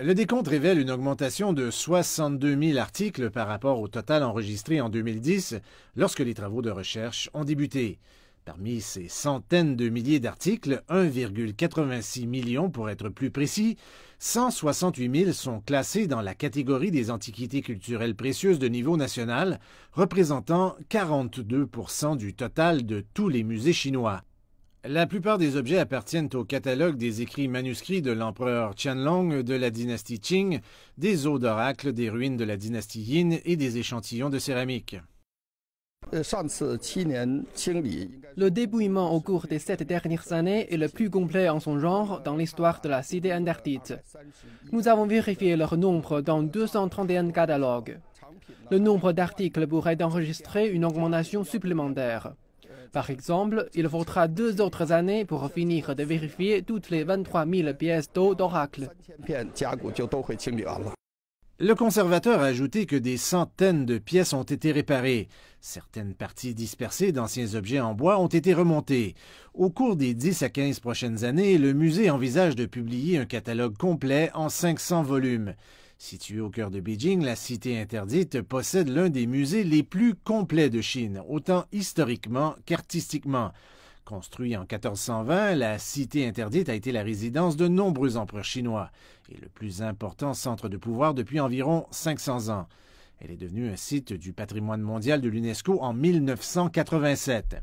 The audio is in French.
Le décompte révèle une augmentation de 62 000 articles par rapport au total enregistré en 2010 lorsque les travaux de recherche ont débuté. Parmi ces centaines de milliers d'articles, 1,86 million pour être plus précis, 168 000 sont classés dans la catégorie des antiquités culturelles précieuses de niveau national, représentant 42 % du total de tous les musées chinois. La plupart des objets appartiennent au catalogue des écrits manuscrits de l'empereur Qianlong de la dynastie Qing, des os d'oracle des ruines de la dynastie Yin et des échantillons de céramique. Le dépouillement au cours des 7 dernières années est le plus complet en son genre dans l'histoire de la cité interdite. Nous avons vérifié leur nombre dans 231 catalogues. Le nombre d'articles pourrait enregistrer une augmentation supplémentaire. Par exemple, il faudra 2 autres années pour finir de vérifier toutes les 23 000 pièces d'os d'oracle. Le conservateur a ajouté que des centaines de pièces ont été réparées. Certaines parties dispersées d'anciens objets en bois ont été remontées. Au cours des 10 à 15 prochaines années, le musée envisage de publier un catalogue complet en 500 volumes. Située au cœur de Beijing, la Cité interdite possède l'un des musées les plus complets de Chine, autant historiquement qu'artistiquement. Construite en 1420, la Cité interdite a été la résidence de nombreux empereurs chinois et le plus important centre de pouvoir depuis environ 500 ans. Elle est devenue un site du patrimoine mondial de l'UNESCO en 1987.